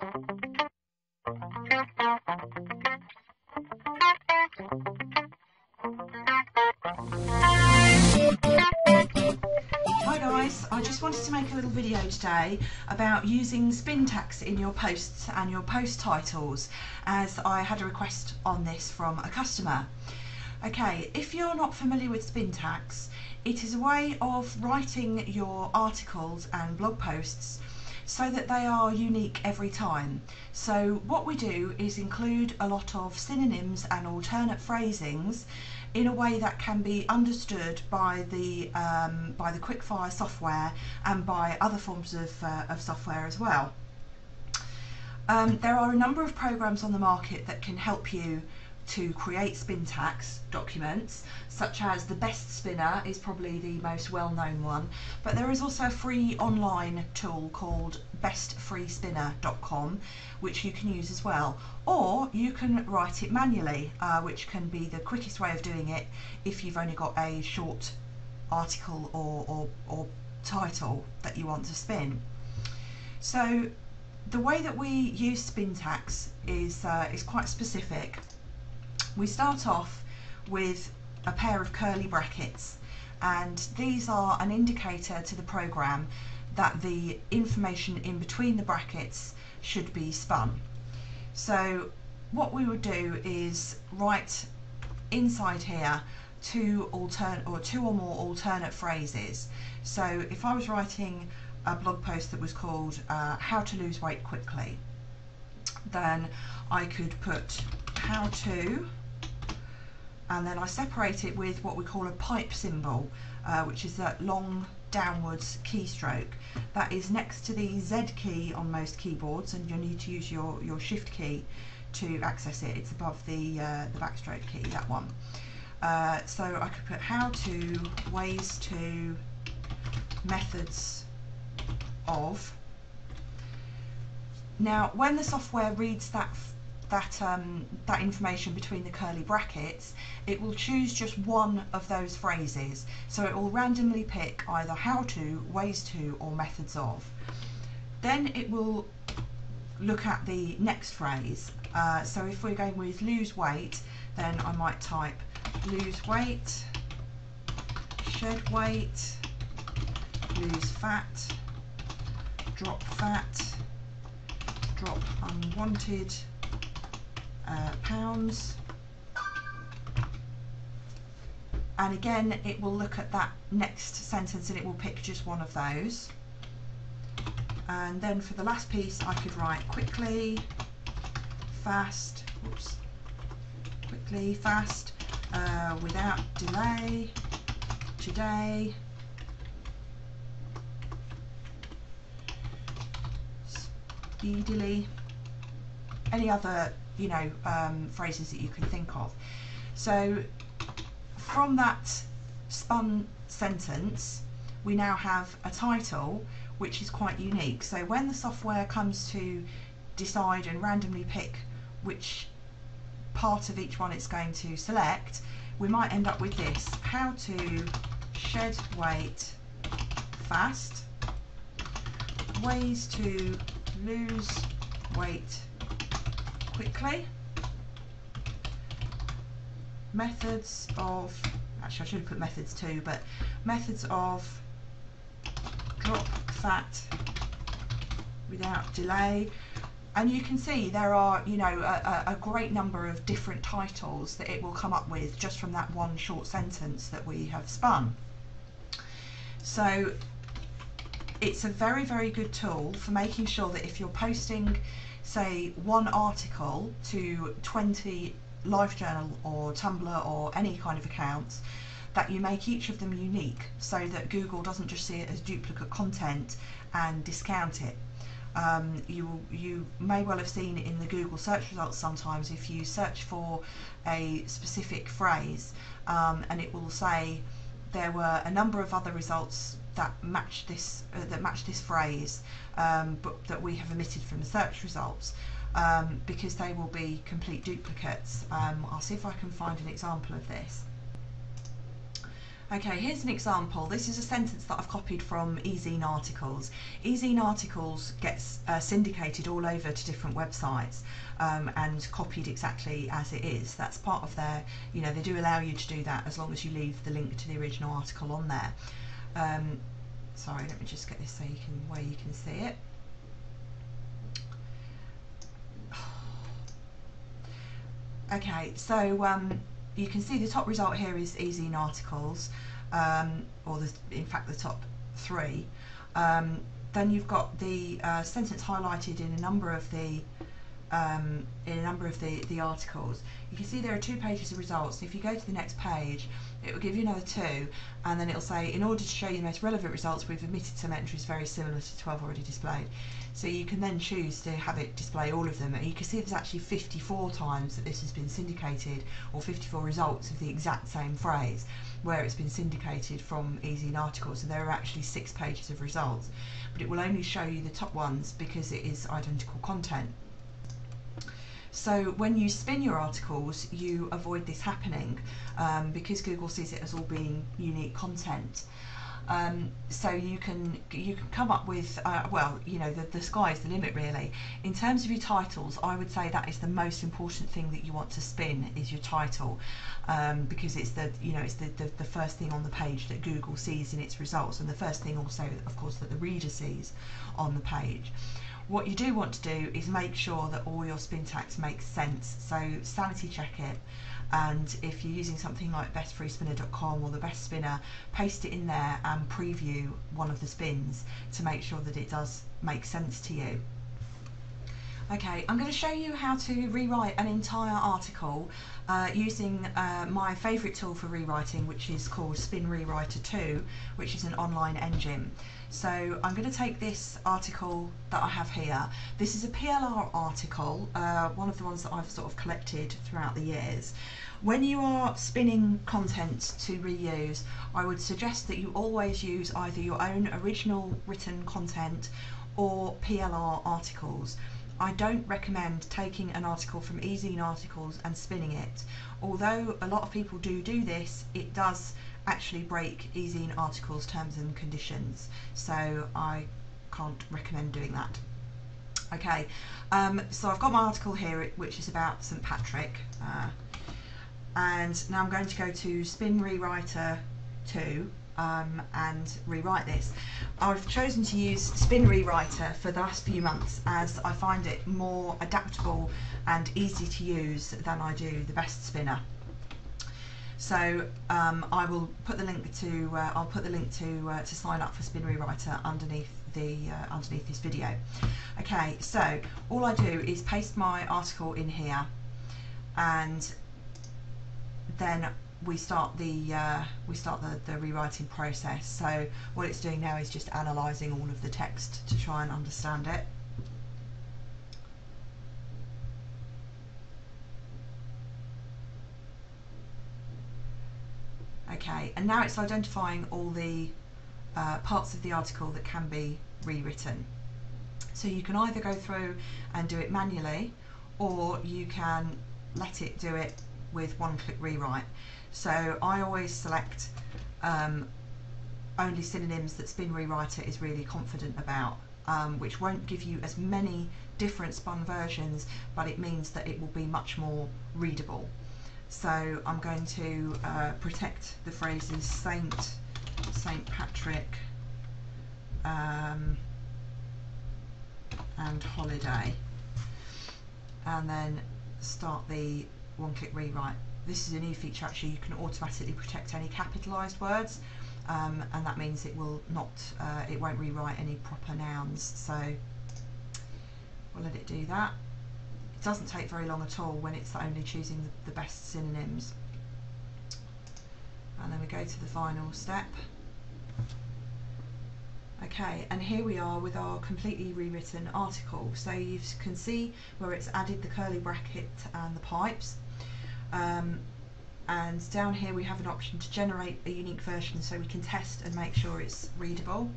Hi guys, I just wanted to make a little video today about using Spintax in your posts and your post titles, as I had a request on this from a customer. Okay, if you're not familiar with Spintax, it is a way of writing your articles and blog posts so that they are unique every time. So what we do is include a lot of synonyms and alternate phrasings in a way that can be understood by the QuickFire software and by other forms of software as well. There are a number of programs on the market that can help you to create Spintax documents, such as the Best Spinner is probably the most well-known one, but there is also a free online tool called bestfreespinner.com which you can use as well, or you can write it manually, which can be the quickest way of doing it if you've only got a short article or title that you want to spin. So the way that we use Spintax is quite specific. We start off with a pair of curly brackets, and these are an indicator to the program that the information in between the brackets should be spun. So what we would do is write inside here two or more alternate phrases. So if I was writing a blog post that was called How to Lose Weight Quickly, then I could put how to, and then I separate it with what we call a pipe symbol, which is that long downwards keystroke that is next to the Z key on most keyboards, and you'll need to use your shift key to access it. It's above the backstroke key, that one. So I could put how to, ways to, methods of. Now when the software reads that information between the curly brackets, it will choose just one of those phrases. So it will randomly pick either how to, ways to, or methods of. Then it will look at the next phrase. So if we're going with lose weight, then I might type lose weight, shed weight, lose fat, drop unwanted pounds, and again it will look at that next sentence and it will pick just one of those. And then for the last piece I could write quickly, fast, without delay, today, speedily, any other phrases that you can think of. So from that spun sentence we now have a title which is quite unique. So when the software comes to decide and randomly pick which part of each one it's going to select, we might end up with this: how to shed weight fast, ways to lose weight quickly, methods of, actually I should have put methods too, but methods of drop fat without delay. And you can see there are a great number of different titles that it will come up with just from that one short sentence that we have spun. So it's a very, very good tool for making sure that if you're posting, say, one article to 20 LiveJournal or Tumblr or any kind of accounts, that you make each of them unique so that Google doesn't just see it as duplicate content and discount it. You may well have seen it in the Google search results sometimes if you search for a specific phrase, and it will say there were a number of other results that match this phrase, but that we have omitted from the search results, because they will be complete duplicates. I'll see if I can find an example of this. Okay, here's an example. This is a sentence that I've copied from eZine Articles. eZine Articles gets syndicated all over to different websites and copied exactly as it is. That's part of their, they do allow you to do that as long as you leave the link to the original article on there. Sorry, let me just get this so where you can see it. Okay, so you can see the top result here is eZine Articles, in fact the top 3. Then you've got the sentence highlighted in a number of the articles. You can see there are 2 pages of results. If you go to the next page, it will give you another 2, and then it will say, in order to show you the most relevant results, we've omitted some entries very similar to 12 already displayed. So you can then choose to have it display all of them, and you can see there's actually 54 times that this has been syndicated, or 54 results of the exact same phrase where it's been syndicated from eZine Articles. So there are actually 6 pages of results, but it will only show you the top ones because it is identical content. So when you spin your articles, you avoid this happening because Google sees it as all being unique content. So you can come up with, the sky's the limit really. In terms of your titles, I would say that is the most important thing that you want to spin, is your title, because it's the first thing on the page that Google sees in its results, and the first thing also, of course, that the reader sees on the page. What you do want to do is make sure that all your Spintax makes sense, so sanity check it, and if you're using something like bestfreespinner.com or the best spinner, paste it in there and preview one of the spins to make sure that it does make sense to you. Okay, I'm going to show you how to rewrite an entire article using my favourite tool for rewriting, which is called Spin Rewriter 2, which is an online engine. So I'm going to take this article that I have here. This is a PLR article, one of the ones that I've sort of collected throughout the years. When you are spinning content to reuse, I would suggest that you always use either your own original written content or PLR articles. I don't recommend taking an article from eZine Articles and spinning it. Although a lot of people do this, it does actually break eZine Articles terms and conditions, so I can't recommend doing that. Okay, so I've got my article here which is about St Patrick, and now I'm going to go to Spin Rewriter 2 and rewrite this. I've chosen to use Spin Rewriter for the last few months as I find it more adaptable and easy to use than I do the Best Spinner. So I will put the link to I'll put the link to sign up for Spin Rewriter underneath this video. Okay, so all I do is paste my article in here, and then we start the rewriting process. So what it's doing now is just analysing all of the text to try and understand it. Okay, and now it's identifying all the parts of the article that can be rewritten. So you can either go through and do it manually, or you can let it do it with one-click rewrite. So I always select only synonyms that Spin Rewriter is really confident about, which won't give you as many different spun versions, but it means that it will be much more readable. So I'm going to protect the phrases Saint Patrick and holiday, and then start the one-click rewrite. This is a new feature actually. You can automatically protect any capitalised words, and that means it will not, it won't rewrite any proper nouns. So we'll let it do that. It doesn't take very long at all when it's only choosing the best synonyms. And then we go to the final step. Okay, and here we are with our completely rewritten article. So you can see where it's added the curly bracket and the pipes. And down here we have an option to generate a unique version so we can test and make sure it's readable.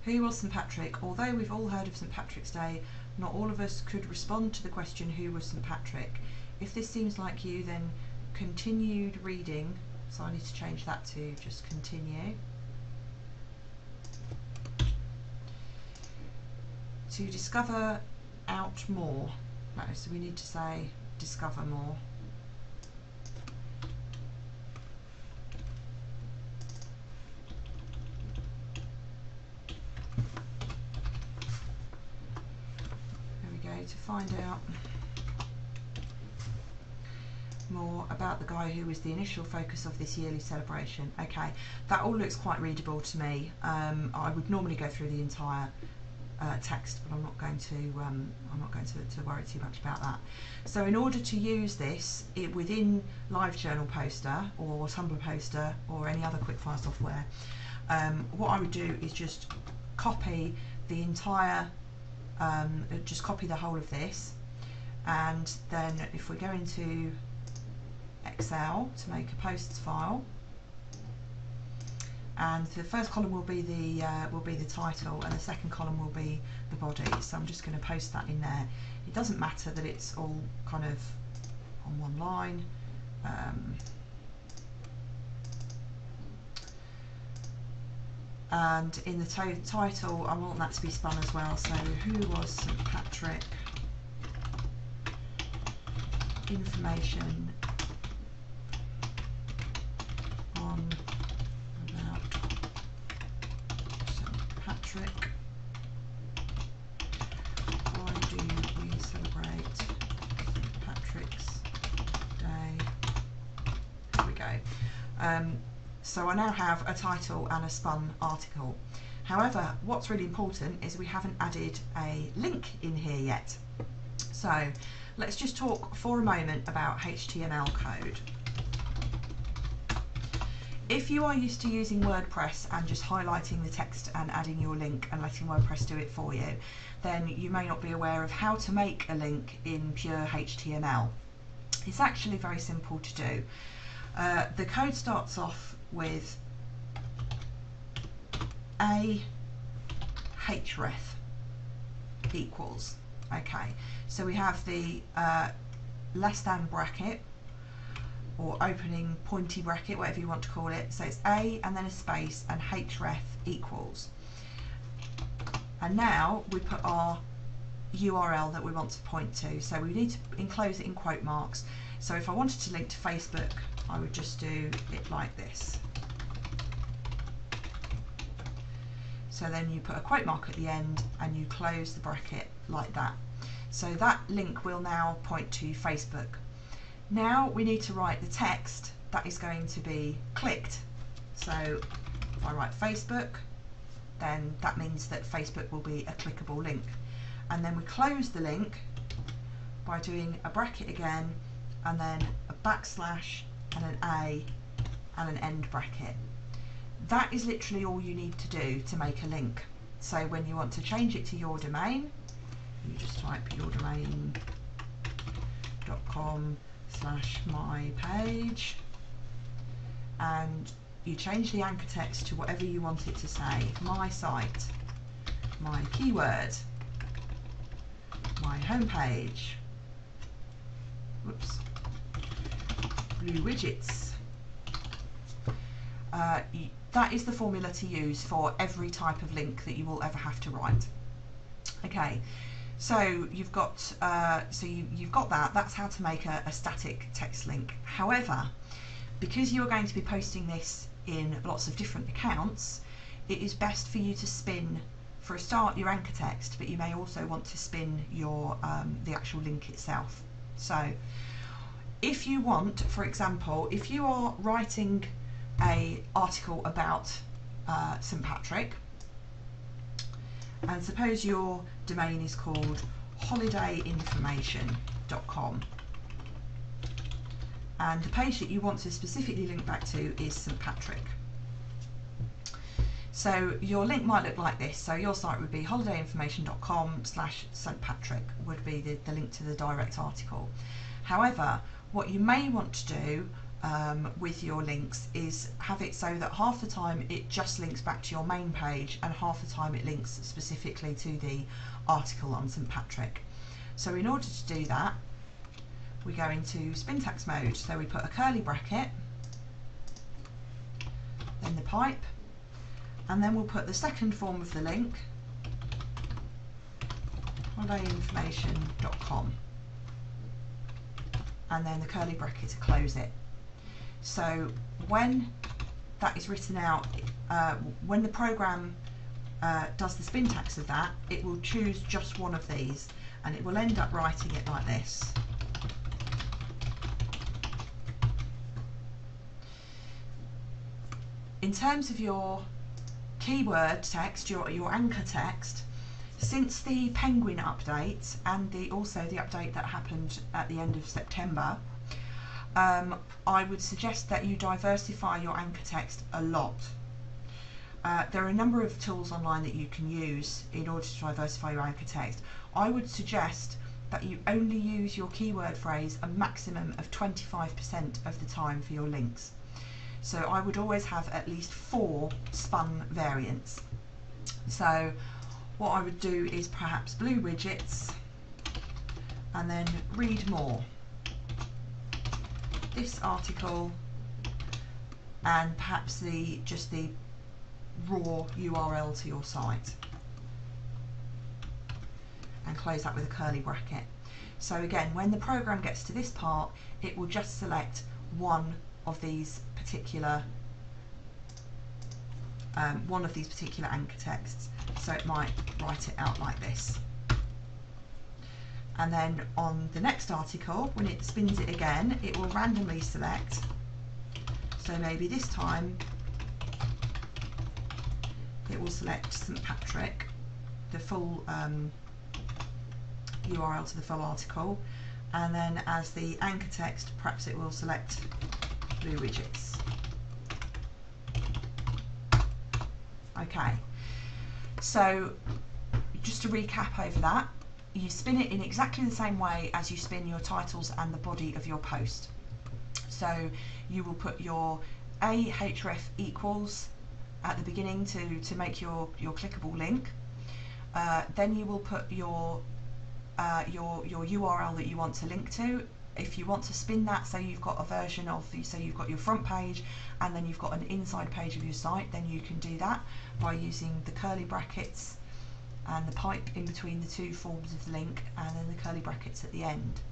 Who was St Patrick? Although we've all heard of St Patrick's Day, not all of us could respond to the question, who was St Patrick? If this seems like you, then continued reading so I need to change that to just continue. To discover out more, no, so we need to say discover more. To find out more about the guy who was the initial focus of this yearly celebration. Okay, that all looks quite readable to me. I would normally go through the entire text, but I'm not going to worry too much about that. So in order to use this within LiveJournal Poster or Tumblr Poster or any other QuickFire software, what I would do is just copy the entire just copy the whole of this, and then if we go into Excel to make a posts file, and the first column will be the title and the second column will be the body, so I'm just going to post that in there. It doesn't matter that it's all kind of on one line. And in the title, I want that to be spun as well. So, who was St. Patrick? Information on about St. Patrick. Why do we celebrate St. Patrick's Day? There we go. So I now have a title and a spun article. However, what's really important is we haven't added a link in here yet. So let's just talk for a moment about HTML code. If you are used to using WordPress and just highlighting the text and adding your link and letting WordPress do it for you, then you may not be aware of how to make a link in pure HTML. It's actually very simple to do. The code starts off with a href equals. Okay, so we have the less than bracket or opening pointy bracket, whatever you want to call it. So it's a and then a space and href equals. And now we put our URL that we want to point to. So we need to enclose it in quote marks. So if I wanted to link to Facebook, I would just do it like this. So then you put a quote mark at the end and you close the bracket like that. So that link will now point to Facebook. Now we need to write the text that is going to be clicked. So if I write Facebook, then that means that Facebook will be a clickable link. And then we close the link by doing a bracket again, and then a backslash and an A and an end bracket. That is literally all you need to do to make a link. So when you want to change it to your domain, you just type yourdomain.com/mypage and you change the anchor text to whatever you want it to say. My site, my keyword, my homepage, whoops, blue widgets. That is the formula to use for every type of link that you will ever have to write. Okay, so you've got you've got that. That's how to make a static text link. However, because you're going to be posting this in lots of different accounts, it is best for you to spin, for a start, your anchor text, but you may also want to spin your the actual link itself. So if you want, for example, if you are writing an article about St. Patrick, and suppose your domain is called holidayinformation.com, and the page that you want to specifically link back to is St. Patrick. So your link might look like this. So your site would be holidayinformation.com/St. Patrick would be the link to the direct article. However, what you may want to do with your links is have it so that half the time it just links back to your main page and half the time it links specifically to the article on St. Patrick. So in order to do that, we go into Spintax mode. So we put a curly bracket in the pipe, and then we'll put the second form of the link, holidayinformation.com, and then the curly bracket to close it. So when that is written out, when the program does the Spintax of that, it will choose just one of these, and it will end up writing it like this. In terms of your keyword text, your anchor text, since the Penguin update and also the update that happened at the end of September, I would suggest that you diversify your anchor text a lot. There are a number of tools online that you can use in order to diversify your anchor text. I would suggest that you only use your keyword phrase a maximum of 25% of the time for your links. So I would always have at least 4 spun variants. So what I would do is perhaps blue widgets, and then read more, this article, and perhaps just the raw URL to your site, and close that with a curly bracket. So again, when the program gets to this part, it will just select one of these particular anchor texts. So it might write it out like this. And then on the next article, when it spins it again, it will randomly select. So maybe this time it will select St. Patrick, the full URL to the full article, and then as the anchor text, perhaps it will select blue widgets. Okay, so just to recap over that, you spin it in exactly the same way as you spin your titles and the body of your post. So you will put your ahref equals at the beginning to make your clickable link. Then you will put your URL that you want to link to. If you want to spin that, so you've got a version of, so you've got your front page and then you've got an inside page of your site, then you can do that by using the curly brackets and the pipe in between the 2 forms of the link, and then the curly brackets at the end.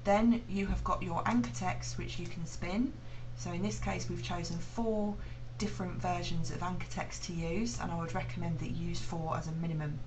Then you have got your anchor text which you can spin. So in this case we've chosen 4 different versions of anchor text to use, and I would recommend that you use 4 as a minimum.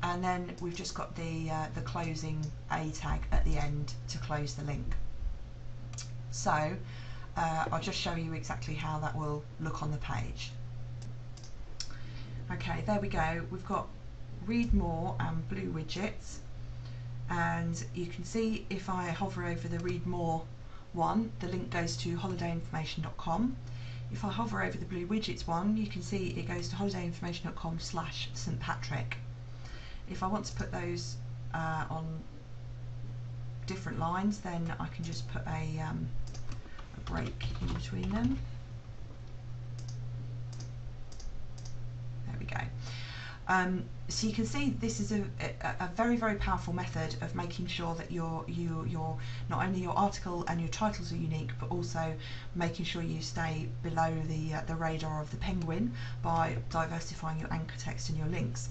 And then we've just got the closing A tag at the end to close the link. So I'll just show you exactly how that will look on the page. Okay, there we go. We've got read more and blue widgets, and you can see if I hover over the read more one, the link goes to holidayinformation.com. If I hover over the blue widgets one, you can see it goes to holidayinformation.com/St. Patrick. If I want to put those on different lines, then I can just put a break in between them. There we go. So you can see this is a very, very powerful method of making sure that your not only your article and your titles are unique, but also making sure you stay below the radar of the Penguin by diversifying your anchor text and your links.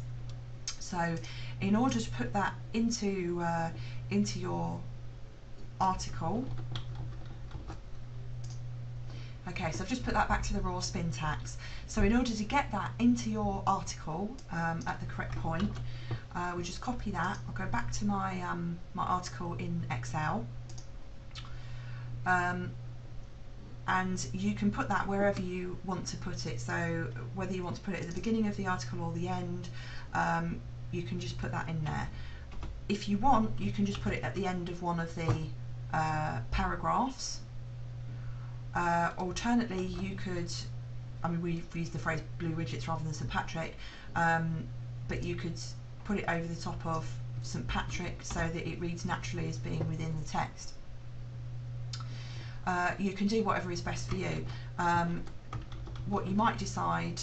So in order to put that into your article, okay, so I've just put that back to the raw Spintax. So in order to get that into your article at the correct point, we just copy that. I'll go back to my my article in Excel, and you can put that wherever you want to put it. So whether you want to put it at the beginning of the article or the end, you can just put that in there. If you want, you can just put it at the end of one of the paragraphs. Alternately, you could, I mean, we've used the phrase blue widgets rather than St. Patrick, but you could put it over the top of St. Patrick so that it reads naturally as being within the text. You can do whatever is best for you. What you might decide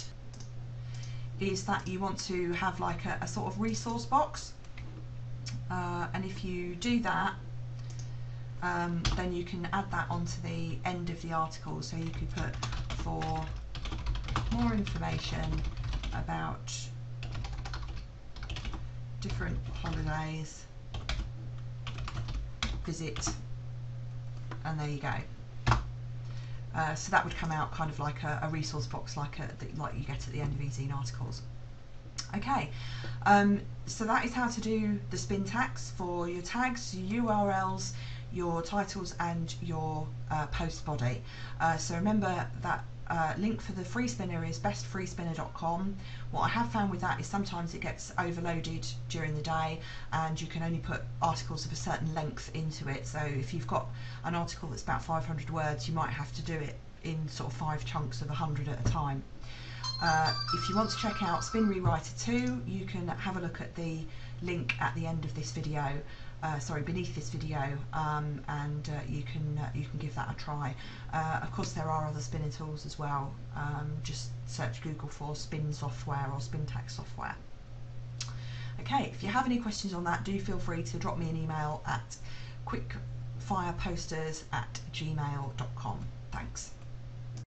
is that you want to have like a sort of resource box, and if you do that, then you can add that onto the end of the article. So you could put for more information about different holidays, visit, and there you go. So that would come out kind of like a resource box, like you get at the end of e-zine articles. Okay, so that is how to do the Spintax for your tags, your URLs, your titles, and your post body. So remember that link for the free spinner is bestfreespinner.com. What I have found with that is sometimes it gets overloaded during the day and you can only put articles of a certain length into it. So if you've got an article that's about 500 words, you might have to do it in sort of 5 chunks of 100 at a time. If you want to check out Spin Rewriter 2, you can have a look at the link at the end of this video, beneath this video, and you can give that a try. Of course, there are other spinning tools as well. Just search Google for Spin software or Spintax software. Okay, if you have any questions on that, do feel free to drop me an email at quickfireposters@gmail.com. Thanks.